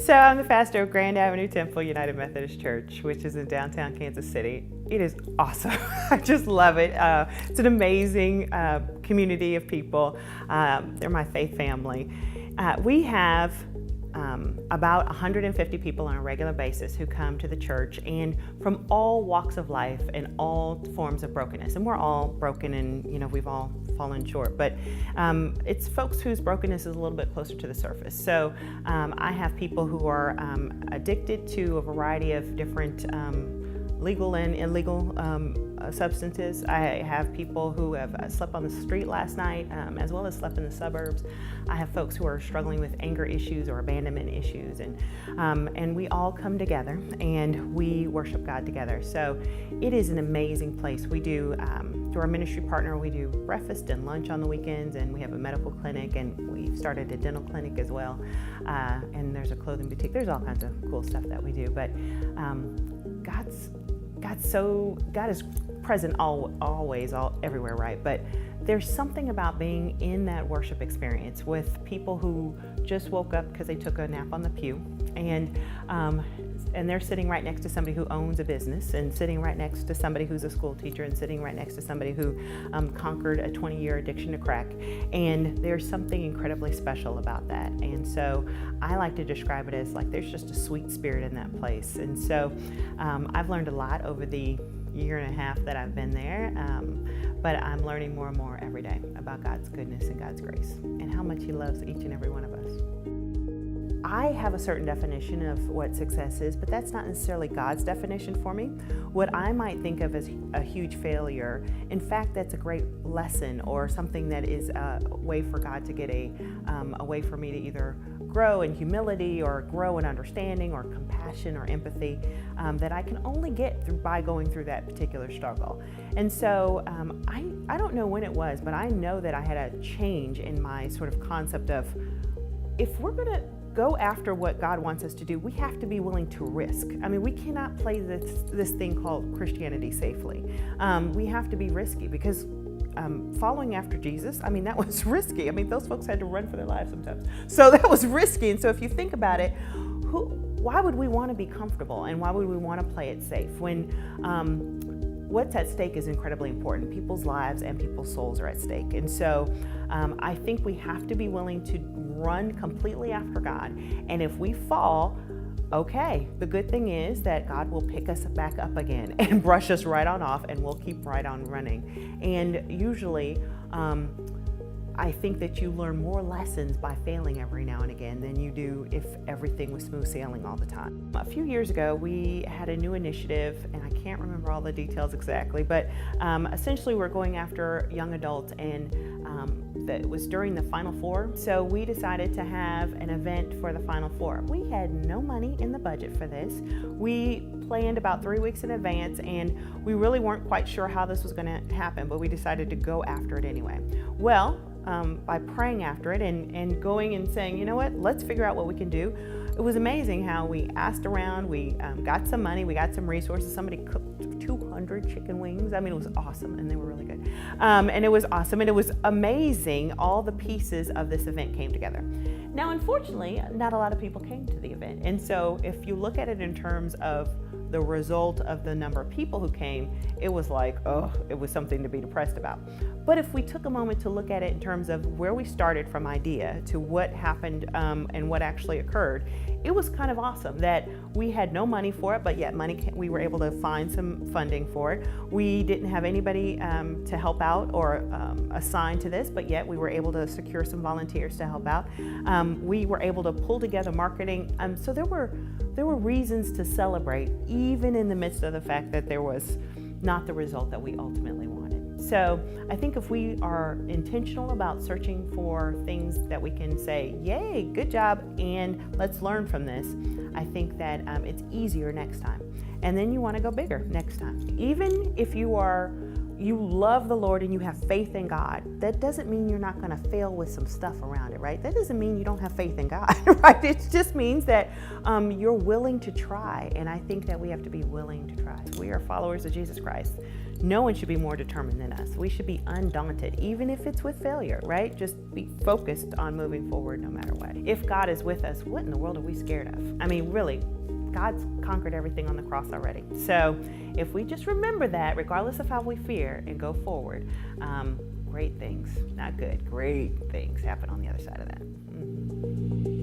So I'm the pastor of Grand Avenue Temple United Methodist Church, which is in downtown Kansas City. It is awesome. I just love it. It's an amazing community of people. They're my faith family. We have about 150 people on a regular basis who come to the church, and from all walks of life and all forms of brokenness. And we're all broken, and we've all fallen short, but it's folks whose brokenness is a little bit closer to the surface. So I have people who are addicted to a variety of different legal and illegal substances. I have people who have slept on the street last night, as well as slept in the suburbs. I have folks who are struggling with anger issues or abandonment issues, and we all come together and we worship God together. So it is an amazing place. We do, through our ministry partner, we do breakfast and lunch on the weekends, and we have a medical clinic, and we've started a dental clinic as well. And there's a clothing boutique. There's all kinds of cool stuff that we do, but God is present always, everywhere, right? But there's something about being in that worship experience with people who just woke up because they took a nap on the pew, and they're sitting right next to somebody who owns a business, and sitting right next to somebody who's a school teacher, and sitting right next to somebody who conquered a 20-year addiction to crack. And there's something incredibly special about that. And so I like to describe it as like there's just a sweet spirit in that place. And so I've learned a lot over the year and a half that I've been there, but I'm learning more and more every day about God's goodness and God's grace and how much He loves each and every one of us. I have a certain definition of what success is, but that's not necessarily God's definition for me. What I might think of as a huge failure, in fact, that's a great lesson or something that is a way for God to get a way for me to either grow in humility or grow in understanding or compassion or empathy that I can only get through by going through that particular struggle. And so I don't know when it was, but I know that I had a change in my sort of concept of, if we're going to go after what God wants us to do, we have to be willing to risk. I mean, we cannot play this thing called Christianity safely. We have to be risky, because following after Jesus, I mean, that was risky. I mean, those folks had to run for their lives sometimes. So that was risky. And so if you think about it, why would we want to be comfortable, and why would we want to play it safe when what's at stake is incredibly important? People's lives and people's souls are at stake. And so I think we have to be willing to run completely after God. And if we fall, okay, the good thing is that God will pick us back up again and brush us right on off, and we'll keep right on running. And usually, I think that you learn more lessons by failing every now and again than you do if everything was smooth sailing all the time. A few years ago, we had a new initiative, and I can't remember all the details exactly, but essentially we're going after young adults, and it was during the Final Four. So we decided to have an event for the Final Four. We had no money in the budget for this. We planned about 3 weeks in advance, and we really weren't quite sure how this was going to happen, but we decided to go after it anyway. Well, by praying after it and going and saying, you know what, let's figure out what we can do. It was amazing how we asked around, we got some money, we got some resources. Somebody cooked 200 chicken wings. I mean, it was awesome, and they were really good. And it was awesome, and it was amazing. All the pieces of this event came together. Now, unfortunately, not a lot of people came to the event. And so if you look at it in terms of the result of the number of people who came, it was like, oh, it was something to be depressed about. But if we took a moment to look at it in terms of where we started from idea to what happened and what actually occurred, it was kind of awesome that we had no money for it, but yet we were able to find some funding for it. We didn't have anybody to help out or assign to this, but yet we were able to secure some volunteers to help out. We were able to pull together marketing. So there were reasons to celebrate, even in the midst of the fact that there was not the result that we ultimately wanted. So I think if we are intentional about searching for things that we can say, yay, good job, and let's learn from this, I think that it's easier next time. And then you want to go bigger next time. Even if you love the Lord and you have faith in God, that doesn't mean you're not going to fail with some stuff around it, right? That doesn't mean you don't have faith in God, right? It just means that you're willing to try, and I think that we have to be willing to try. We are followers of Jesus Christ. No one should be more determined than us. We should be undaunted, even if it's with failure, right? Just be focused on moving forward no matter what. If God is with us, what in the world are we scared of? I mean, really, God's conquered everything on the cross already. So if we just remember that, regardless of how we fear, and go forward, great things, not good, great things happen on the other side of that.